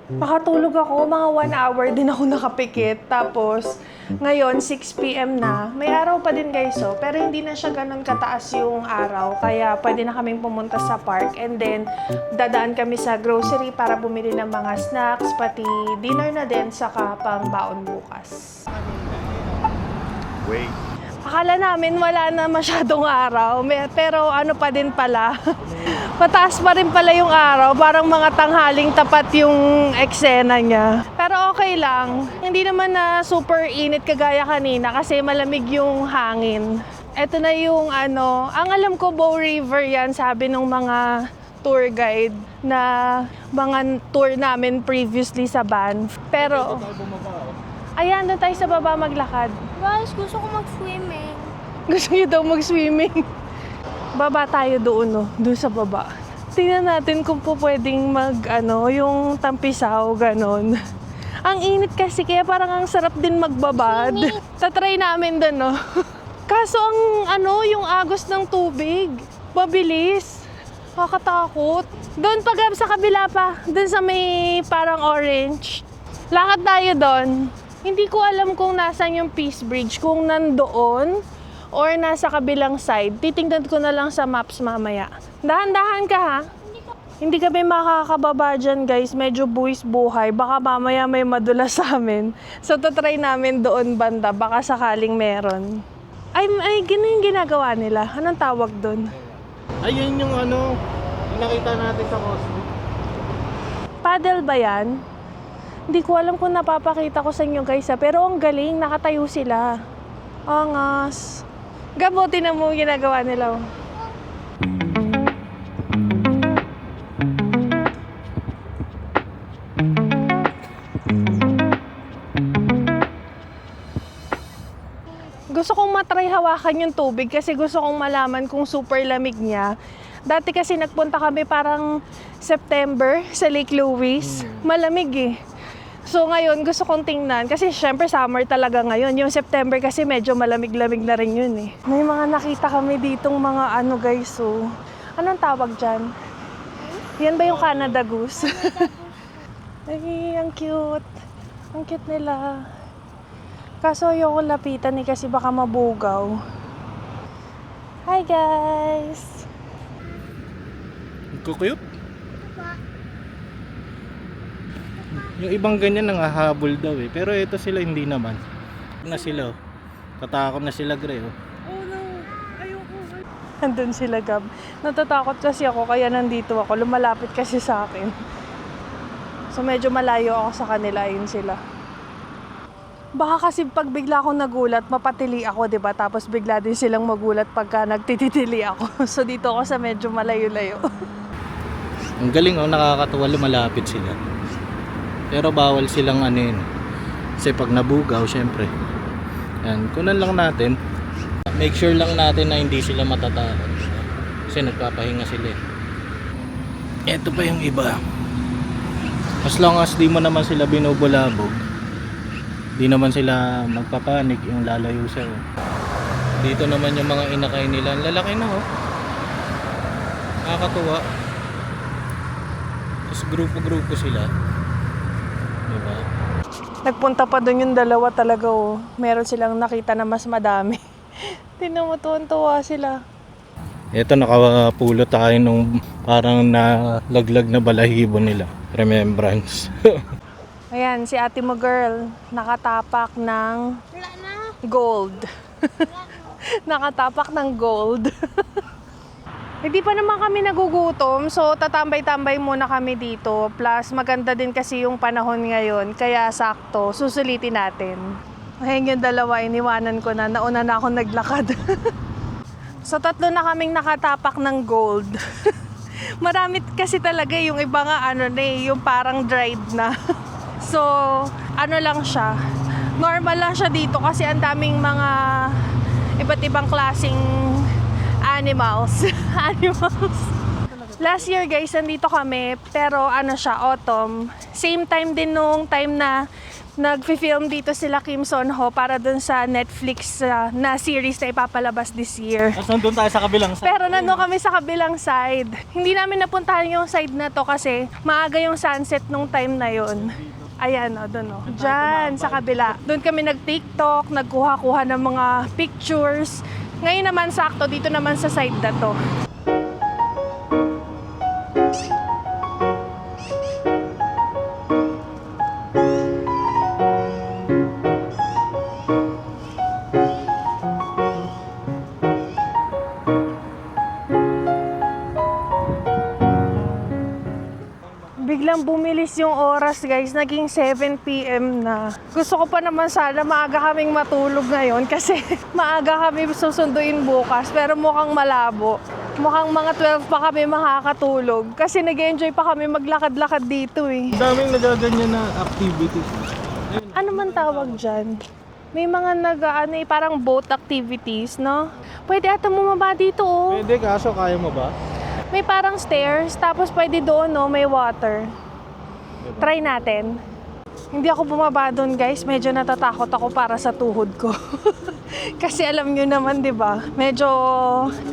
Makatulog ako, mga 1 hour din ako nakapikit. Tapos, ngayon, 6 p.m. na. May araw pa din guys, oh. Pero hindi na siya ganun kataas yung araw. Kaya pwede na kaming pumunta sa park. And then, dadaan kami sa grocery para bumili ng mga snacks, pati dinner na din, saka pang baon bukas. Wait. Akala namin wala na masyadong araw, pero ano pa din pala. Mataas pa rin pala yung araw, parang mga tanghaling tapat yung eksena niya. Pero okay lang, hindi naman na super init kagaya kanina kasi malamig yung hangin. Ito na yung ang alam ko Bow River yan, sabi ng mga tour guide na mga tour namin previously sa Banff. Pero, ayan, doon tayo sa baba maglakad. Guys, gusto ko mag-swimming. Gusto niyo daw mag-swimming. Baba tayo doon, no? Doon sa baba. Tingnan natin kung po pwedeng yung tampisaw, ganon. Ang init kasi, kaya parang ang sarap din magbabad. Tatry namin doon, no? Kaso yung agos ng tubig, mabilis. Nakakatakot. Doon sa kabila pa, doon sa may parang orange. Lakad tayo doon. Hindi ko alam kung nasan yung Peace Bridge, kung nandoon or nasa kabilang side. Titingnan ko na lang sa maps mamaya. Dahan-dahan ka ha. Hindi kami makakababa dyan guys. Medyo buwis buhay. Baka mamaya may madulas sa amin. So tatry namin doon banda. Baka sakaling meron. Ay, ganun yung ginagawa nila. Anong tawag doon? Ayun yung nakita natin sa Cosmo. Paddle ba yan? Hindi ko alam kung napapakita ko sa inyo guys pero ang galing, nakatayo sila. Angas. Gabuti na mo ginagawa nila. Gusto kong matry hawakan yung tubig kasi gusto kong malaman kung super lamig niya. Dati kasi nagpunta kami parang September sa Lake Louise. Malamig eh. So ngayon gusto kong tingnan kasi syempre summer talaga ngayon. Yung September kasi medyo malamig-lamig na rin yun eh. May mga nakita kami ditong mga guys so. Anong tawag dyan? Yan ba yung Canada Goose? Ay, ang cute. Ang cute nila. Kaso ayoko lapitan eh kasi baka mabugaw. Hi guys! Kukuyot? Yung ibang ganyan nangahabol daw eh. Pero ito sila hindi naman. Na sila oh. Tatakot na sila Gre oh. Oh no, ayoko. Nandun sila Gab. Natatakot kasi ako kaya nandito ako. Lumalapit kasi sa akin. So medyo malayo ako sa kanila. Ayun sila. Baka kasi pag bigla akong nagulat, mapatili ako, 'di ba? Tapos bigla din silang magulat pagka nagtititili ako. So dito ako sa medyo malayo-layo. Ang galing oh, nakakatuwa lumalapit sila. Pero bawal silang yun. Kasi pag nabugaw, syempre. Yan, kunan lang natin. Make sure lang natin na hindi sila matatakot. Kasi nagpapahinga sila eh. Ito pa yung iba. As long as di mo naman sila binubulabog, di naman sila magpapanik yung lalayo sa'yo. Dito naman yung mga inakay nila. Lalaki na oh. Nakakatuwa. Tapos grupo-grupo sila. Diba? Nagpunta pa doon yung dalawa talaga oh. Meron silang nakita na mas madami. Tinumutuan-tuwa sila. Ito nakapulot tayo nung parang nalaglag na balahibo nila. Remembrance. Ayan, si ate mo girl, nakatapak ng Wala na. gold. Nakatapak ng gold. Hindi pa naman kami nagugutom, so tatambay-tambay muna kami dito. Plus, maganda din kasi yung panahon ngayon, kaya sakto, susulitin natin. Ayun yung dalawa, iniwanan ko na, nauna na ako naglakad. So, tatlo na kaming nakatapak ng gold. Marami kasi talaga yung iba nga, yung parang dried na. So, lang siya. Normal lang siya dito kasi ang daming mga iba't ibang klaseng animals. Last year guys, nandito kami, pero siya, autumn. Same time din nung time na Nagfi-film dito sila Kim Son Ho para dun sa Netflix na series na ipapalabas this year. Tapos nandun tayo sa kabilang side. Pero nandun kami sa kabilang side. Hindi namin napuntahan yung side na to kasi maaga yung sunset nung time na yon. Ayan o, dun o. Diyan, sa kabila. Doon kami nag-TikTok, nagkuha-kuha ng mga pictures. Ngayon naman sakto, dito naman sa side na to. Biglang bumilis yung oras guys, naging 7 PM na. Gusto ko pa naman sana maaga kaming matulog ngayon kasi maaga kami susunduin bukas pero mukhang malabo. Mukhang mga 12 pa kami makakatulog kasi nag-enjoy pa kami maglakad-lakad dito eh. Ang daming nagaganyan na activities. Ano man tawag dyan? May mga parang boat activities, no? Pwede ata bumaba dito oh. Pwede, kaso kaya mo ba? May parang stairs, tapos pwede doon, no? May water. Try natin. Hindi ako bumaba doon, guys. Medyo natatakot ako para sa tuhod ko. Kasi alam nyo naman, di ba? Medyo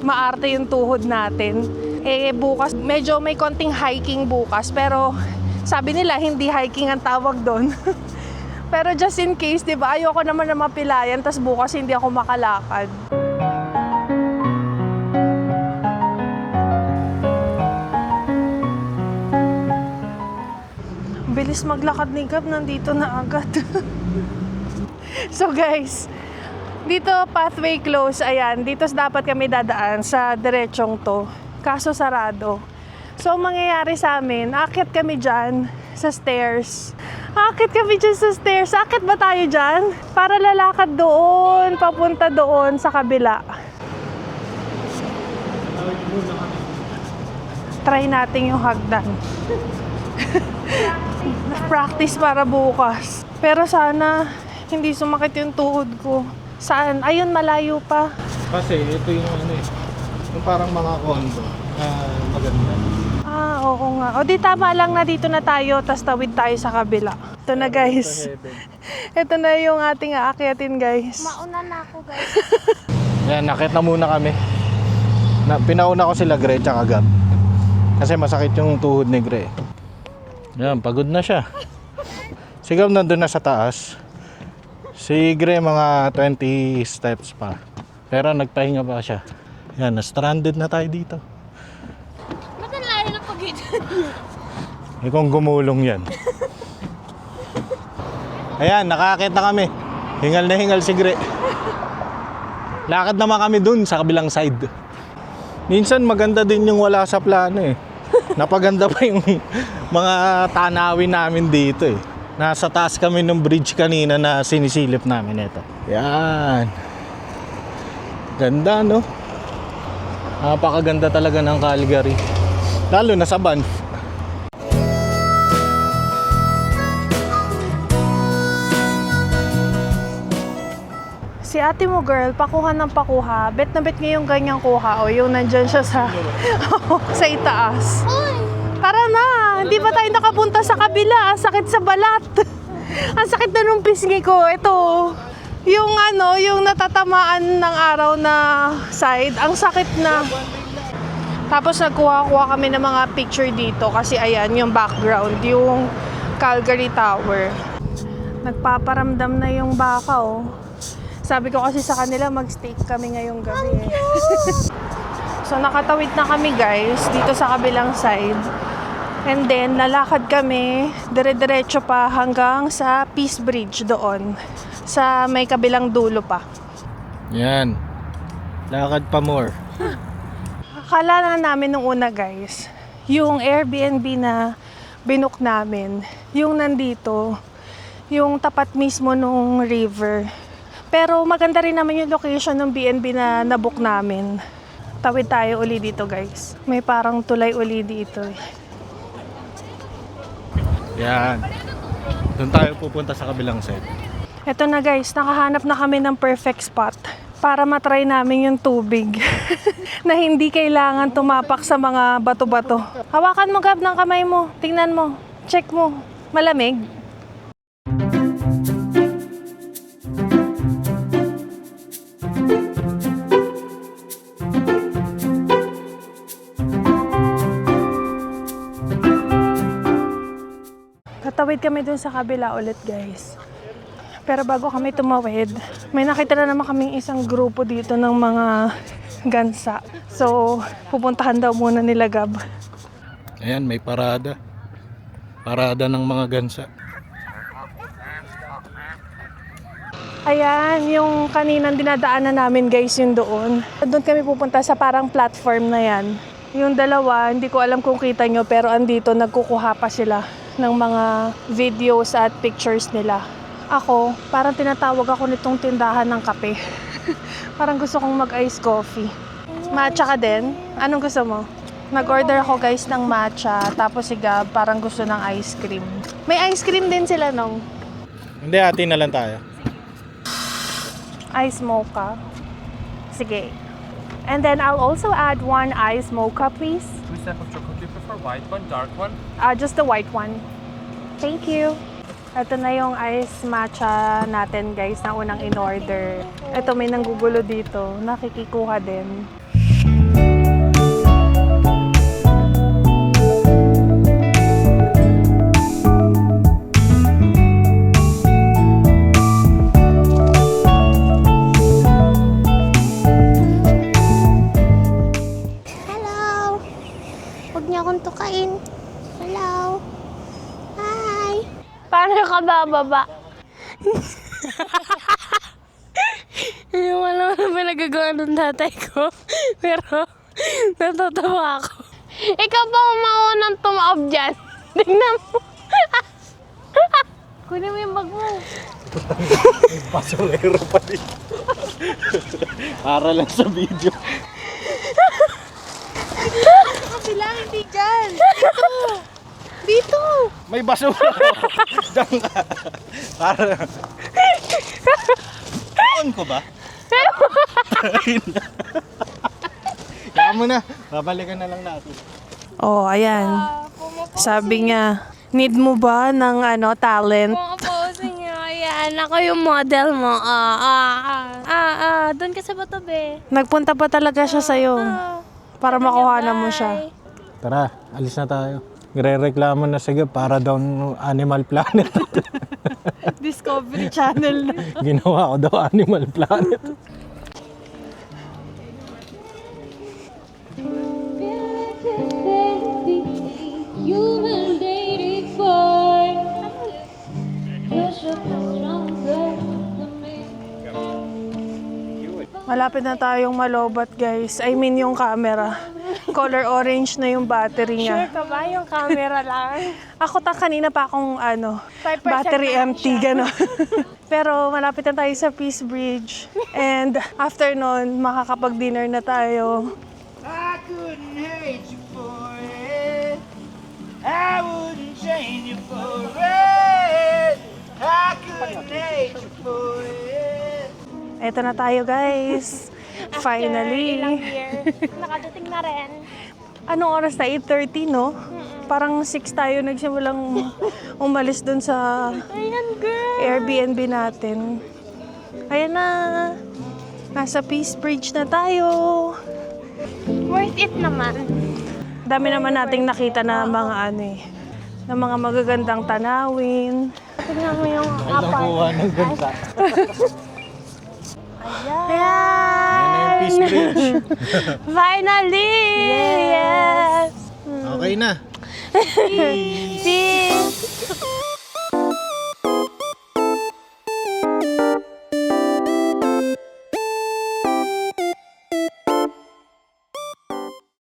maarte yung tuhod natin. Eh, bukas, medyo may konting hiking bukas. Pero sabi nila, hindi hiking ang tawag doon. Pero just in case, di ba? Ayoko naman na mapilayan, tas bukas hindi ako makalakad. Bilis maglakad ni Gab, nandito na agad. So guys, dito pathway close, ayan, dito dapat kami dadaan sa diretsong to. Kaso sarado. So ang mangyayari sa amin, akit kami dyan sa stairs. Akit kami dyan sa stairs. Akit ba tayo dyan? Para lalakad doon, papunta doon sa kabila. Try natin yung hagdan. Practice para bukas. Pero sana hindi sumakit yung tuhod ko. Saan? Ayun, malayo pa. Kasi ito yung ano eh. Yung parang mga condo na maganda. Ah, oo nga. O di tama lang na dito na tayo, tas tawid tayo sa kabila. Ito na guys. Ito na yung ating aakyatin guys. Mauna na ako, guys. Yan, nakit na muna kami. Pinauna ko sila Gre tsaka Gab. Kasi masakit yung tuhod ni Gre. Yan, pagod na siya. Si Gab nandun na sa taas. Si Gre mga 20 steps pa. Pero nagpahinga pa siya. Yan, na-stranded na tayo dito. Ba't ang layo ng pagitan? Eh kung gumulong yan. Ayan, nakakita kami. Hingal na hingal si Gre. Lakad naman kami dun sa kabilang side. Minsan maganda din yung wala sa plano eh. Napaganda pa yung mga tanawin namin dito eh. Nasa taas kami ng bridge kanina na sinisilip namin ito. Yan. Ganda no? Napakaganda talaga ng Calgary. Lalo na sa Banff. Si ate mo girl, pakuha ng pakuha. Bet na bet niya yung ganyang kuha. O yung nandyan siya sa, sa itaas. Tara na! Hindi pa tayo nakapunta sa kabila. Ang sakit sa balat. Ang sakit na nung pisngi ko. Ito. Yung ano, yung natatamaan ng araw na side. Ang sakit na. Tapos nagkuha-kuha kami ng mga picture dito. Kasi ayan, yung background. Yung Calgary Tower. Nagpaparamdam na yung baka oh. Sabi ko kasi sa kanila mag-steak kami ngayong gabi eh. So nakatawid na kami guys dito sa kabilang side. And then lalakad kami dire-diretso pa hanggang sa Peace Bridge doon. Sa may kabilang dulo pa. Yan. Lakad pa more. Akala na namin nung una guys, yung Airbnb na binook namin, yung nandito, yung tapat mismo nung river. Pero maganda rin naman yung location ng B&B na nabook namin. Tawid tayo uli dito guys. May parang tulay uli dito. Yan. Doon tayo pupunta sa kabilang side. Eto na guys, nakahanap na kami ng perfect spot para matry namin yung tubig. Na hindi kailangan tumapak sa mga bato-bato. Hawakan mo Gab ng kamay mo. Tingnan mo. Check mo. Malamig. Tatawid kami dun sa kabila ulit, guys. Pero bago kami tumawid, may nakita na naman kaming isang grupo dito ng mga gansa. So, pupuntahan daw muna nila Gab. Ayan, may parada. Parada ng mga gansa. Ayan, yung kaninang dinadaanan namin guys, yun doon. Doon kami pupunta sa parang platform na yan. Yung dalawa, hindi ko alam kung kita nyo, pero andito nagkukuha pa sila ng mga videos at pictures nila. Ako, parang tinatawag ako nitong tindahan ng kape. Parang gusto kong mag-ice coffee. Matcha ka din? Anong gusto mo? Nag-order ako guys ng matcha, tapos si Gab parang gusto ng ice cream. May ice cream din sila nung Hindi, ati na lang tayo. ice mocha. Sige. And then I'll also add one ice mocha, please. Which type of chocolate do you prefer? White one, dark one? Just the white one. Thank you. Ito na yung ice matcha natin guys na unang in-order. Ito may nanggugulo dito. Nakikikuha din. Hello! Huwag niyo akong tukain. Hello! Hi! Paano ka bababa? Hindi mo alam na pinagagawa ng tatay ko. Pero, natatawa ako. Ikaw pa ang maunang tumaob dyan. Tingnan mo. Kunin mo yung bag mo. Pasongero pa dito. Para lang sa video. Kabila, hindi dyan. Dito. Dito. May basura. Diyan ka. Para. On ko ba? Kaya mo na. Babalikan na lang natin. Oh, ayan. Sabi niya, need mo ba ng talent? Pumapose niyo. Ayan, ako yung model mo. Doon ka sa batabi. Nagpunta pa talaga siya sa'yo para makuhanan mo siya. Tara, alis na tayo. Nire-reklamo na sige para daw Animal Planet. Discovery Channel na. Ginawa ko daw Animal Planet. Malapit na tayong malobat guys. I mean yung camera. Color orange na yung battery niya. Sure ka ba yung camera lang? Ako kanina pa akong 5% battery na lang empty gano'n. Pero malapit na tayo sa Peace Bridge. And after nun, makakapag-dinner na tayo. I couldn't hate you for it. I wouldn't change you for it. I couldn't hate you for it. Eto na tayo guys. Finally. Ilang year. Nakadating na rin. Anong oras na? 8:30 no? Parang 6 tayo nagsimulang umalis dun sa Ayan, girl. Airbnb natin. Ayan na. Nasa Peace Bridge na tayo. Worth it naman. Dami naman nating nakita na mga na mga magagandang tanawin. Tignan mo yung Ilang kuha ng gansa. Ayan. Ayan na yung Peace Bridge. Finally! Yes! Okay na. Peace!